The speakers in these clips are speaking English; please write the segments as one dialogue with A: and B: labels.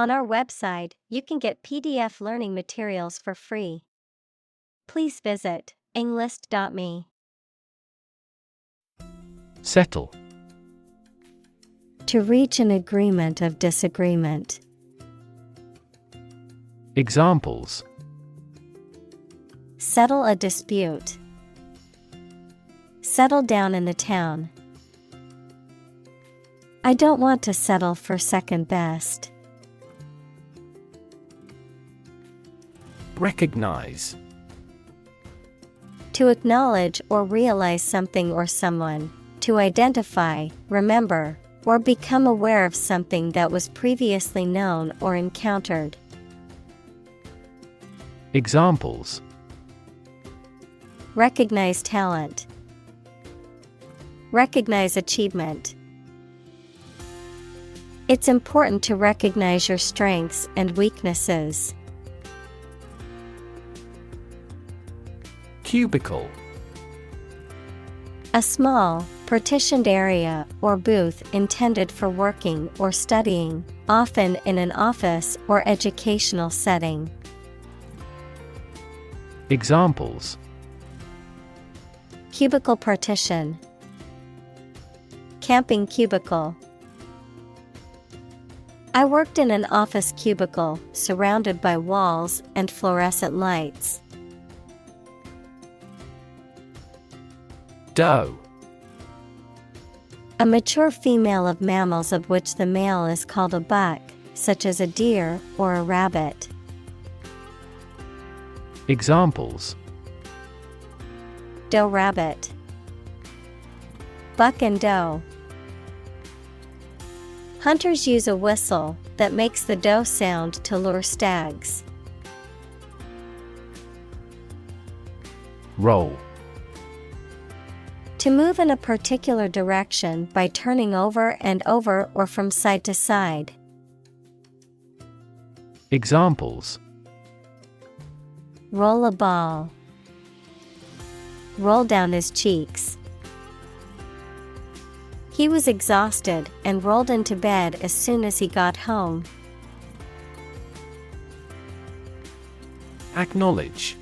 A: On our website, you can get PDF learning materials for free. Please visit englist.me.
B: Settle.
A: To reach an agreement of disagreement.
B: Examples:
A: Settle a dispute. Settle down in the town. I don't want to settle for second best.
B: Recognize.
A: To acknowledge or realize something or someone. To identify, remember, or become aware of something that was previously known or encountered.
B: Examples:
A: Recognize talent. Recognize achievement. It's important to recognize your strengths and weaknesses.
B: Cubicle.
A: A small, partitioned area or booth intended for working or studying, often in an office or educational setting.
B: Examples:
A: Cubicle partition. Camping cubicle. I worked in an office cubicle surrounded by walls and fluorescent lights.
B: Doe.
A: A mature female of mammals of which the male is called a buck, such as a deer or a rabbit.
B: Examples:
A: Doe rabbit. Buck and doe. Hunters use a whistle that makes the doe sound to lure stags.
B: Roll.
A: To move in a particular direction by turning over and over or from side to side.
B: Examples:
A: Roll a ball. Roll down his cheeks. He was exhausted and rolled into bed as soon as he got home.
B: Acknowledge.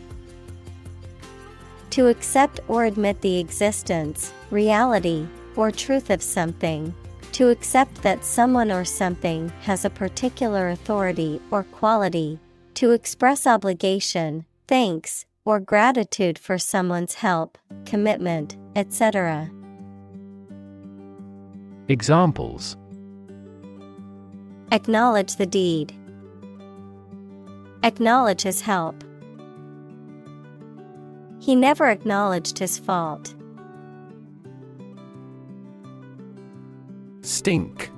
A: To accept or admit the existence, reality, or truth of something. To accept that someone or something has a particular authority or quality. To express obligation, thanks, or gratitude for someone's help, commitment, etc.
B: Examples:
A: Acknowledge the deed. Acknowledge his help. He never acknowledged his fault.
B: Stink.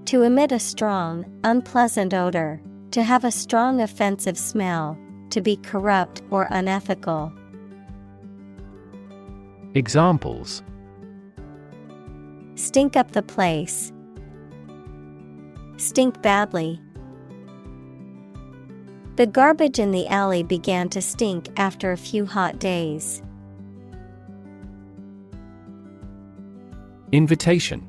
A: To emit a strong, unpleasant odor. To have a strong offensive smell. To be corrupt or unethical.
B: Examples:
A: Stink up the place. Stink badly. The garbage in the alley began to stink after a few hot days.
B: Invitation.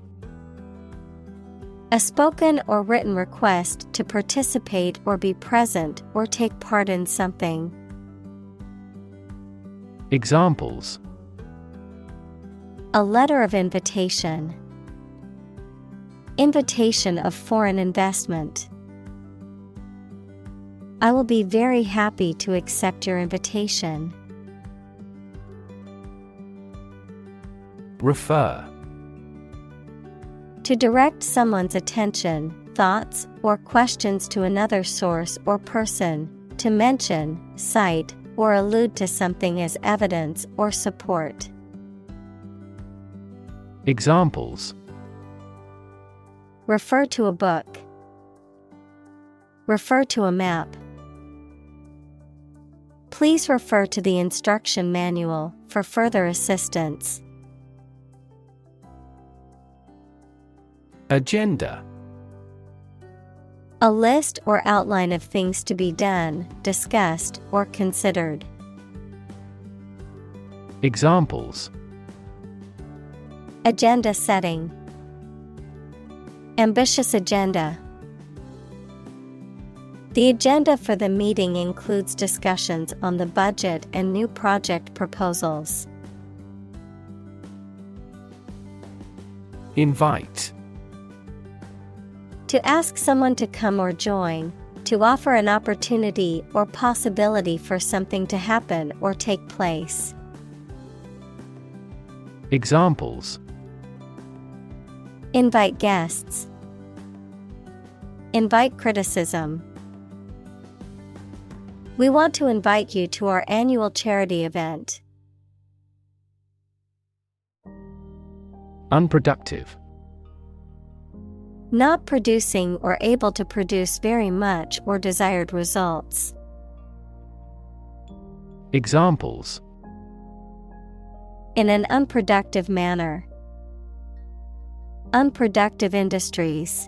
A: A spoken or written request to participate or be present or take part in something.
B: Examples:
A: A letter of invitation. Invitation of foreign investment. I will be very happy to accept your invitation.
B: Refer.
A: To direct someone's attention, thoughts, or questions to another source or person. To mention, cite, or allude to something as evidence or support.
B: Examples:
A: Refer to a book. Refer to a map. Please refer to the instruction manual for further assistance.
B: Agenda.
A: A list or outline of things to be done, discussed, or considered.
B: Examples:
A: Agenda setting. Ambitious agenda. The agenda for the meeting includes discussions on the budget and new project proposals.
B: Invite.
A: To ask someone to come or join, to offer an opportunity or possibility for something to happen or take place.
B: Examples:
A: Invite guests. Invite criticism. We want to invite you to our annual charity event.
B: Unproductive.
A: Not producing or able to produce very much or desired results.
B: Examples:
A: In an unproductive manner. Unproductive industries.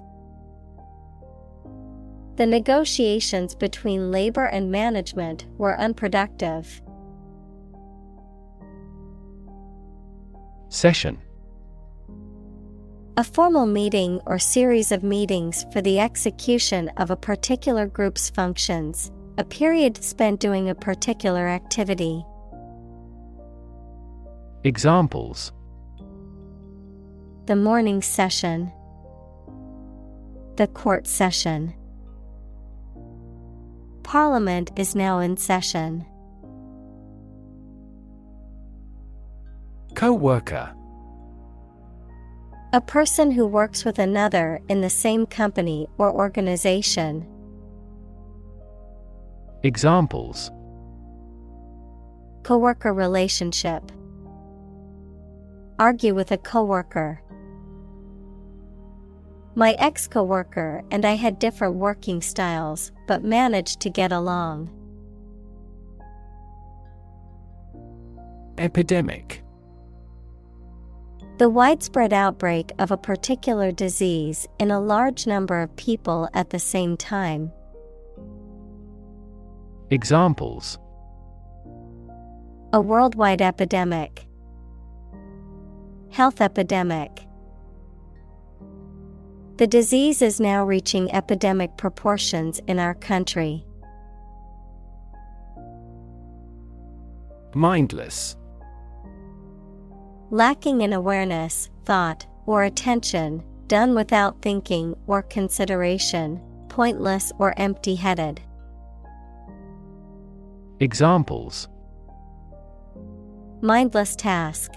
A: The negotiations between labor and management were unproductive.
B: Session.
A: A formal meeting or series of meetings for the execution of a particular group's functions, a period spent doing a particular activity.
B: Examples:
A: The morning session. The court session. Parliament is now in session.
B: Co-worker.
A: A person who works with another in the same company or organization.
B: Examples:
A: Coworker relationship. Argue with a coworker. My ex-coworker and I had different working styles, but managed to get along.
B: Epidemic.
A: The widespread outbreak of a particular disease in a large number of people at the same time.
B: Examples:
A: A worldwide epidemic. Health epidemic. The disease is now reaching epidemic proportions in our country.
B: Mindless.
A: Lacking in awareness, thought, or attention, done without thinking or consideration, pointless or empty-headed.
B: Examples:
A: Mindless task.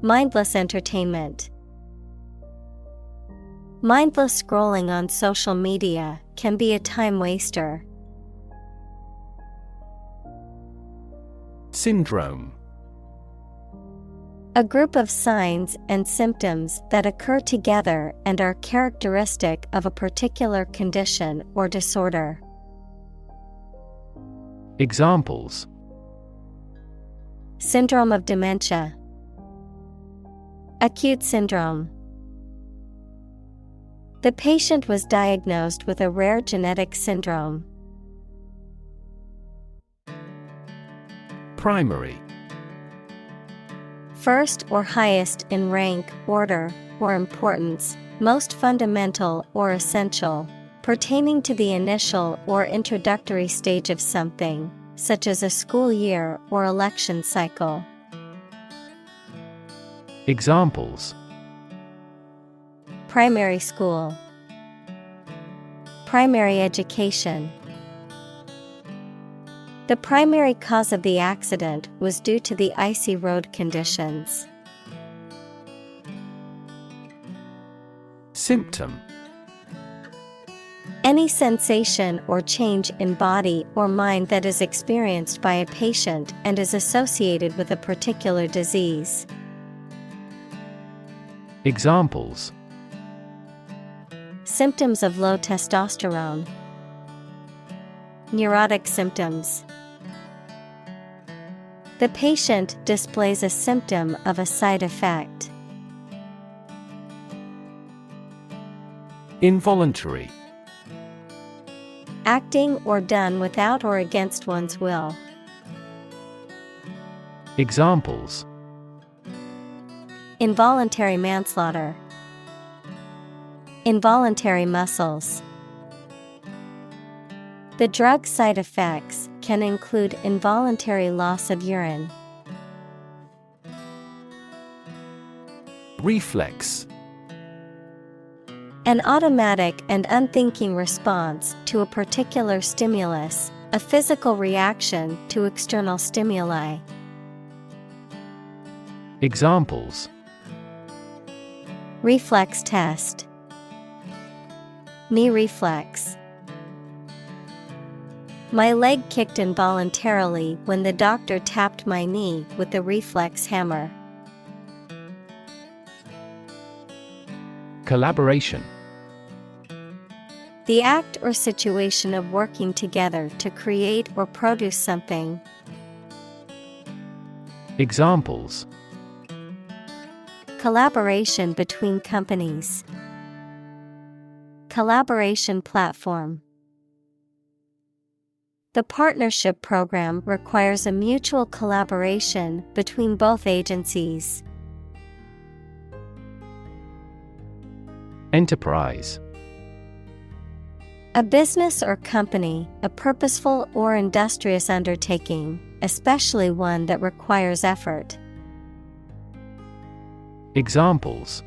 A: Mindless entertainment. Mindless scrolling on social media can be a time waster.
B: Syndrome.
A: A group of signs and symptoms that occur together and are characteristic of a particular condition or disorder.
B: Examples:
A: Syndrome of dementia. Acute syndrome. The patient was diagnosed with a rare genetic syndrome.
B: Primary.
A: First or highest in rank, order, or importance, most fundamental or essential, pertaining to the initial or introductory stage of something, such as a school year or election cycle.
B: Examples:
A: Primary school. Primary education. The primary cause of the accident was due to the icy road conditions.
B: Symptom.
A: Any sensation or change in body or mind that is experienced by a patient and is associated with a particular disease.
B: Examples:
A: Symptoms of low testosterone. Neurotic symptoms. The patient displays a symptom of a side effect.
B: Involuntary.
A: Acting or done without or against one's will.
B: Examples:
A: Involuntary manslaughter. Involuntary muscles. The drug side effects can include involuntary loss of urine.
B: Reflex.
A: An automatic and unthinking response to a particular stimulus, a physical reaction to external stimuli.
B: Examples:
A: Reflex test. Knee reflex. My leg kicked involuntarily when the doctor tapped my knee with the reflex hammer.
B: Collaboration.
A: The act or situation of working together to create or produce something.
B: Examples:
A: Collaboration between companies. Collaboration platform. The partnership program requires a mutual collaboration between both agencies.
B: Enterprise.
A: A business or company, a purposeful or industrious undertaking, especially one that requires effort.
B: Examples: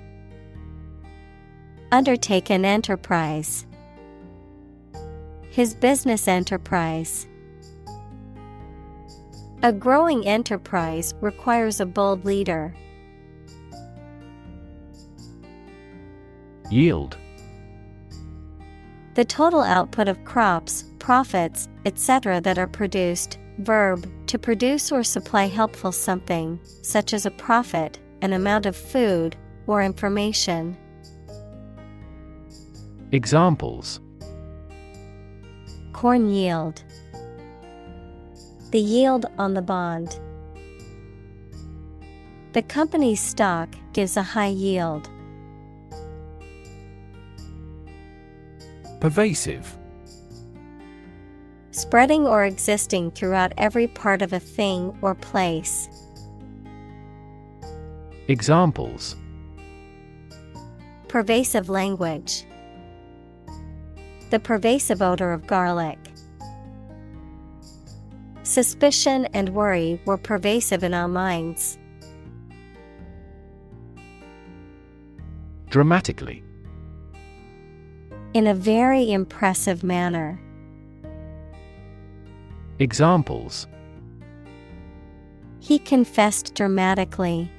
A: Undertake an enterprise. His business enterprise. A growing enterprise requires a bold leader.
B: Yield.
A: The total output of crops, profits, etc. that are produced. Verb, to produce or supply helpful something, such as a profit, an amount of food, or information.
B: Examples:
A: Corn yield. The yield on the bond. The company's stock gives a high yield.
B: Pervasive.
A: Spreading or existing throughout every part of a thing or place.
B: Examples:
A: Pervasive language. The pervasive odor of garlic. Suspicion and worry were pervasive in our minds.
B: Dramatically.
A: In a very impressive manner.
B: Examples:
A: He confessed dramatically.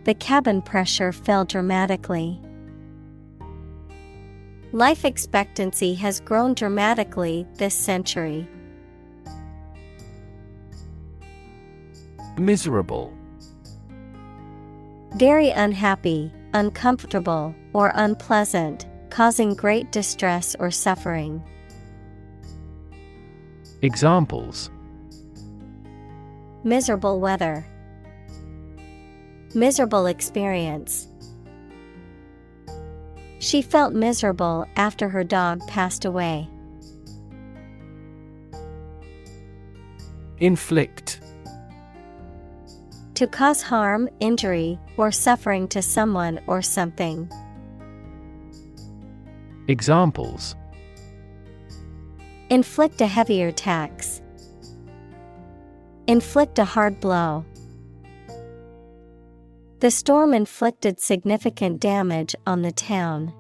A: The cabin pressure fell dramatically. Life expectancy has grown dramatically this century.
B: Miserable.
A: Very unhappy, uncomfortable, or unpleasant, causing great distress or suffering.
B: Examples:
A: Miserable weather. Miserable experience. She felt miserable after her dog passed away.
B: Inflict.
A: To cause harm, injury, or suffering to someone or something.
B: Examples:
A: Inflict a heavier tax. Inflict a hard blow. The storm inflicted significant damage on the town.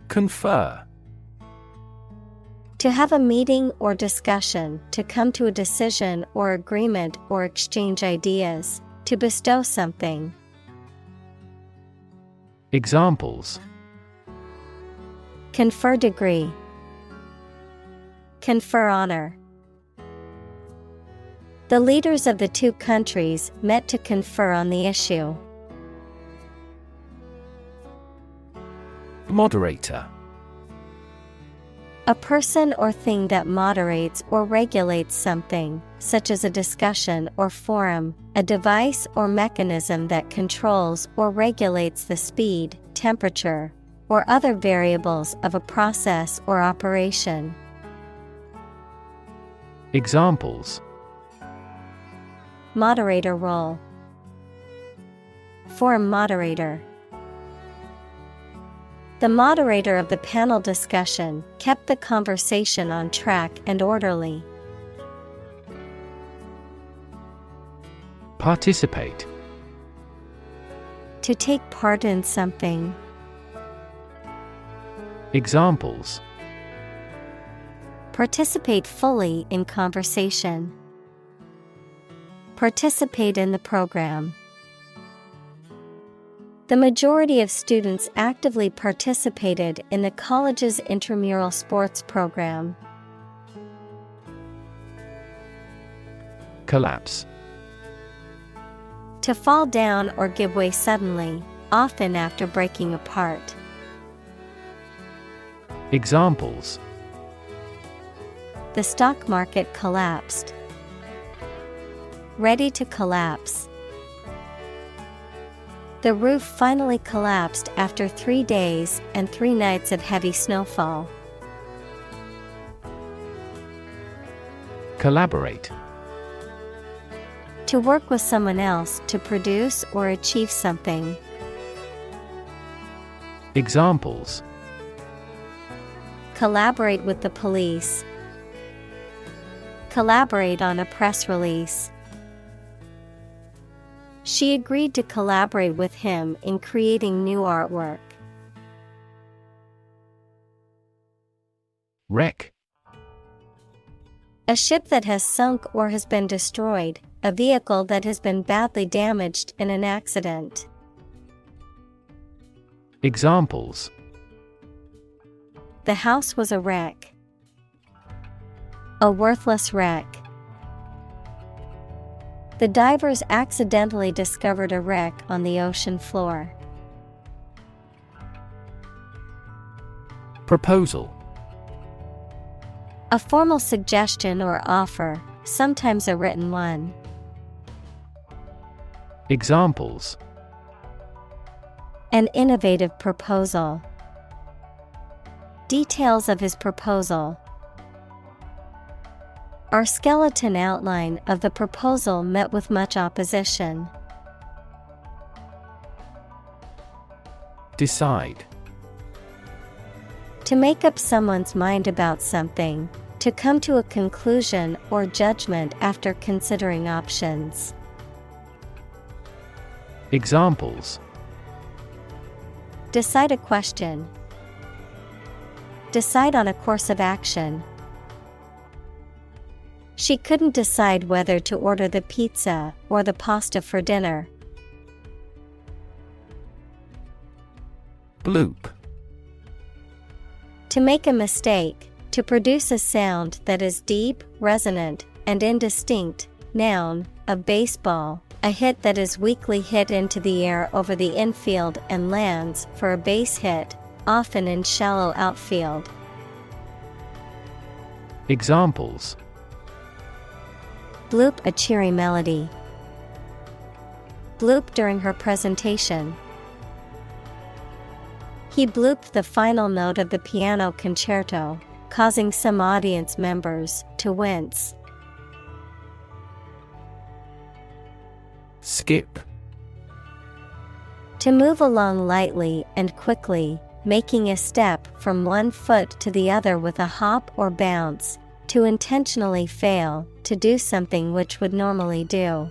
B: Confer.
A: To have a meeting or discussion, to come to a decision or agreement or exchange ideas, to bestow something.
B: Examples:
A: Confer degree. Confer honor. The leaders of the two countries met to confer on the issue.
B: Moderator.
A: A person or thing that moderates or regulates something, such as a discussion or forum, a device or mechanism that controls or regulates the speed, temperature, or other variables of a process or operation.
B: Examples:
A: Moderator role. Forum moderator. The moderator of the panel discussion kept the conversation on track and orderly.
B: Participate.
A: To take part in something.
B: Examples:
A: Participate fully in conversation. Participate in the program. The majority of students actively participated in the college's intramural sports program.
B: Collapse.
A: To fall down or give way suddenly, often after breaking apart.
B: Examples:
A: The stock market collapsed. Ready to collapse. The roof finally collapsed after 3 days and 3 nights of heavy snowfall.
B: Collaborate.
A: To work with someone else to produce or achieve something.
B: Examples:
A: Collaborate with the police. Collaborate on a press release. She agreed to collaborate with him in creating new artwork.
B: Wreck.
A: A ship that has sunk or has been destroyed, a vehicle that has been badly damaged in an accident.
B: Examples:
A: The house was a wreck. A worthless wreck. The divers accidentally discovered a wreck on the ocean floor.
B: Proposal.
A: A formal suggestion or offer, sometimes a written one.
B: Examples:
A: An innovative proposal. Details of his proposal. Our skeleton outline of the proposal met with much opposition.
B: Decide.
A: To make up someone's mind about something, to come to a conclusion or judgment after considering options.
B: Examples:
A: Decide a question. Decide on a course of action. She couldn't decide whether to order the pizza or the pasta for dinner.
B: Bloop.
A: To make a mistake, to produce a sound that is deep, resonant, and indistinct. Noun, a baseball, a hit that is weakly hit into the air over the infield and lands for a base hit, often in shallow outfield.
B: Examples:
A: Bloop a cheery melody. Bloop during her presentation. He blooped the final note of the piano concerto, causing some audience members to wince.
B: Skip.
A: To move along lightly and quickly, making a step from one foot to the other with a hop or bounce. To intentionally fail, to do something which would normally do.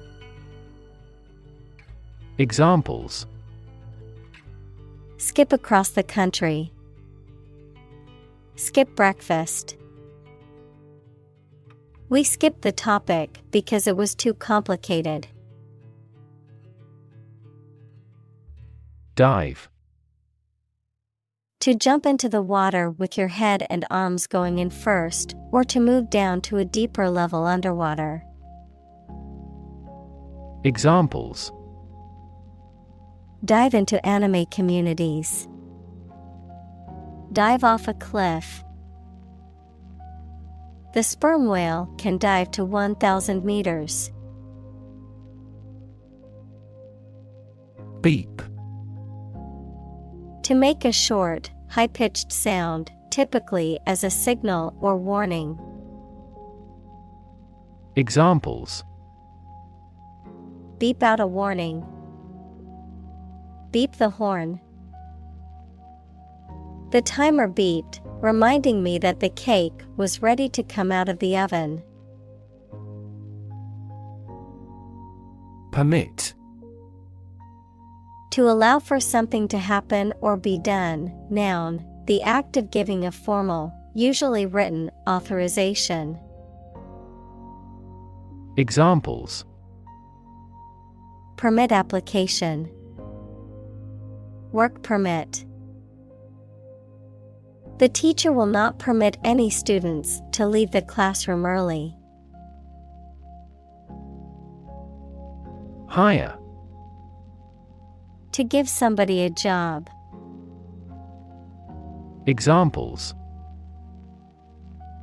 B: Examples:
A: Skip across the country. Skip breakfast. We skipped the topic because it was too complicated.
B: Dive.
A: To jump into the water with your head and arms going in first, or to move down to a deeper level underwater.
B: Examples:
A: Dive into anime communities. Dive off a cliff. The sperm whale can dive to 1,000 meters.
B: Beep.
A: To make a short, high-pitched sound, typically as a signal or warning.
B: Examples:
A: Beep out a warning. Beep the horn. The timer beeped, reminding me that the cake was ready to come out of the oven.
B: Permit.
A: To allow for something to happen or be done. Noun, the act of giving a formal, usually written, authorization.
B: Examples:
A: Permit application. Work permit. The teacher will not permit any students to leave the classroom early.
B: Hire.
A: To give somebody a job.
B: Examples: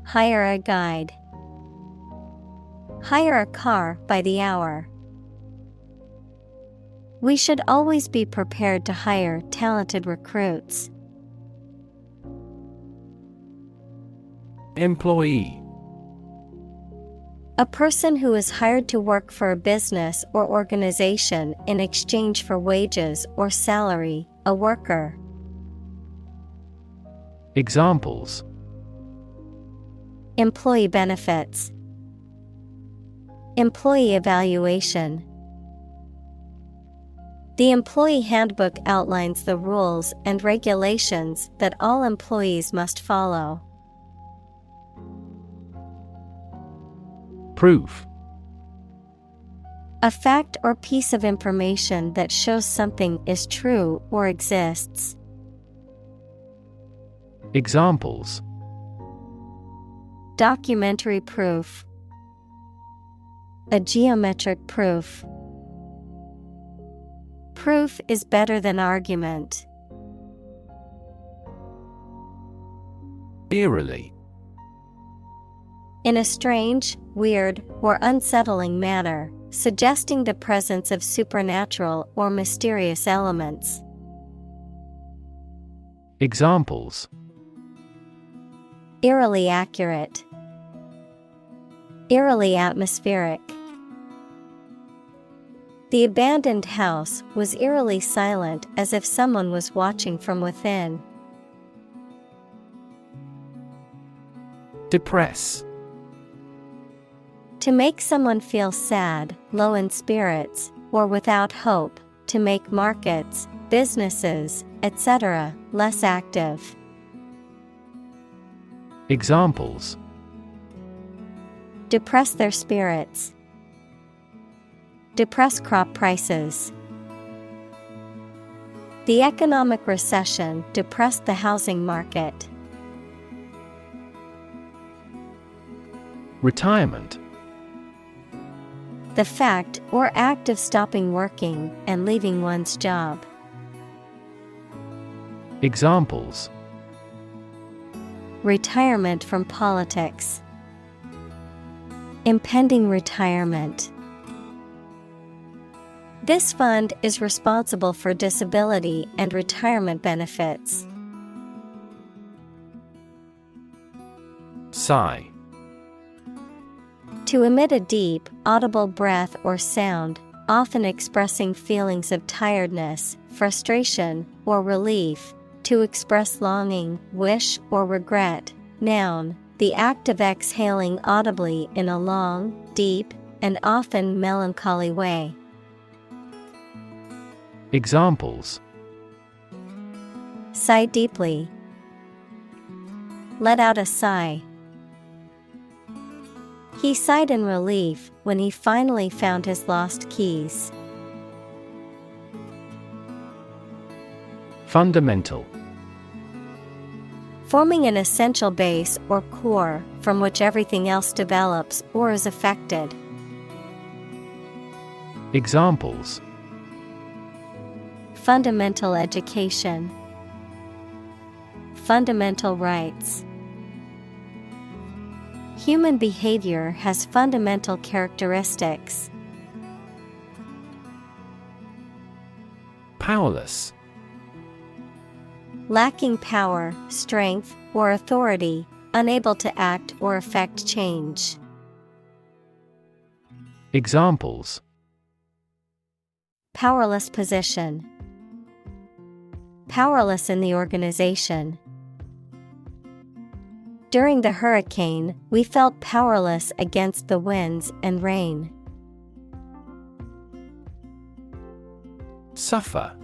A: Hire a guide. Hire a car by the hour. We should always be prepared to hire talented recruits.
B: Employee.
A: A person who is hired to work for a business or organization in exchange for wages or salary, a worker.
B: Examples:
A: Employee benefits. Employee evaluation. The employee handbook outlines the rules and regulations that all employees must follow.
B: Proof.
A: A fact or piece of information that shows something is true or exists.
B: Examples:
A: Documentary proof. A geometric proof. Proof is better than argument.
B: Eerily.
A: In a strange, weird, or unsettling manner, suggesting the presence of supernatural or mysterious elements.
B: Examples:
A: Eerily accurate. Eerily atmospheric. The abandoned house was eerily silent, as if someone was watching from within.
B: Depress.
A: To make someone feel sad, low in spirits, or without hope, to make markets, businesses, etc., less active.
B: Examples:
A: Depress their spirits. Depress crop prices. The economic recession depressed the housing market.
B: Retirement.
A: The fact or act of stopping working and leaving one's job.
B: Examples:
A: Retirement from politics. Impending retirement. This fund is responsible for disability and retirement benefits.
B: Sigh.
A: To emit a deep, audible breath or sound, often expressing feelings of tiredness, frustration, or relief. To express longing, wish, or regret. Noun, the act of exhaling audibly in a long, deep, and often melancholy way.
B: Examples:
A: Sigh deeply. Let out a sigh. He sighed in relief when he finally found his lost keys.
B: Fundamental.
A: Forming an essential base or core from which everything else develops or is affected.
B: Examples:
A: Fundamental education. Fundamental rights. Human behavior has fundamental characteristics.
B: Powerless.
A: Lacking power, strength, or authority, unable to act or effect change.
B: Examples:
A: Powerless position. Powerless in the organization. During the hurricane, we felt powerless against the winds and rain.
B: Suffer.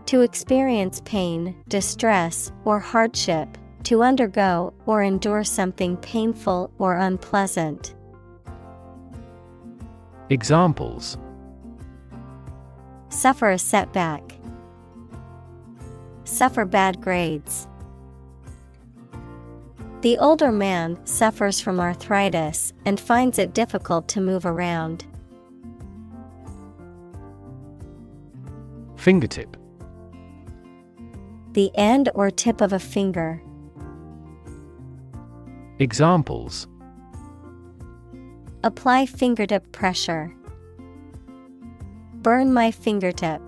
A: To experience pain, distress, or hardship, to undergo or endure something painful or unpleasant.
B: Examples:
A: Suffer a setback. Suffer bad grades. The older man suffers from arthritis and finds it difficult to move around.
B: Fingertip.
A: The end or tip of a finger.
B: Examples:
A: Apply fingertip pressure. Burn my fingertip.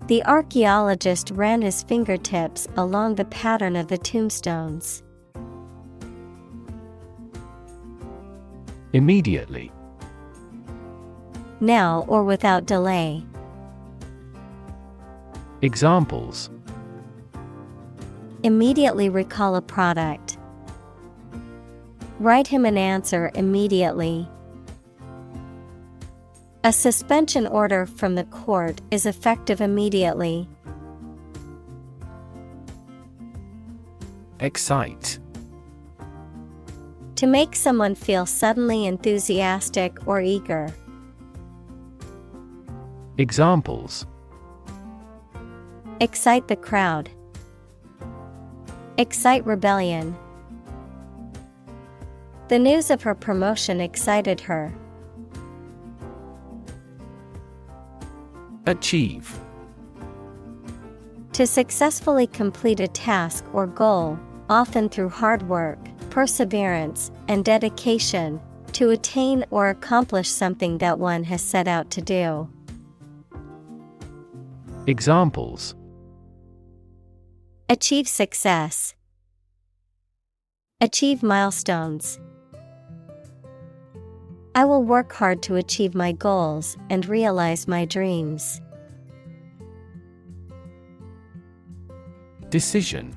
A: The archaeologist ran his fingertips along the pattern of the tombstones.
B: Immediately.
A: Now or without delay.
B: Examples:
A: Immediately recall a product. Write him an answer immediately. A suspension order from the court is effective immediately.
B: Excite.
A: To make someone feel suddenly enthusiastic or eager.
B: Examples:
A: Excite the crowd. Excite rebellion. The news of her promotion excited her.
B: Achieve.
A: To successfully complete a task or goal, often through hard work, perseverance, and dedication, to attain or accomplish something that one has set out to do.
B: Examples:
A: Achieve success. Achieve milestones. I will work hard to achieve my goals and realize my dreams.
B: Decision.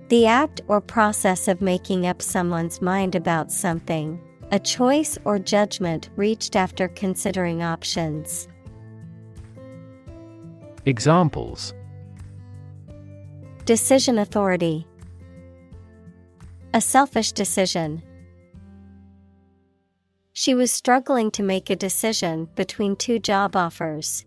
A: The act or process of making up someone's mind about something, a choice or judgment reached after considering options.
B: Examples:
A: Decision authority. A selfish decision. She was struggling to make a decision between two job offers.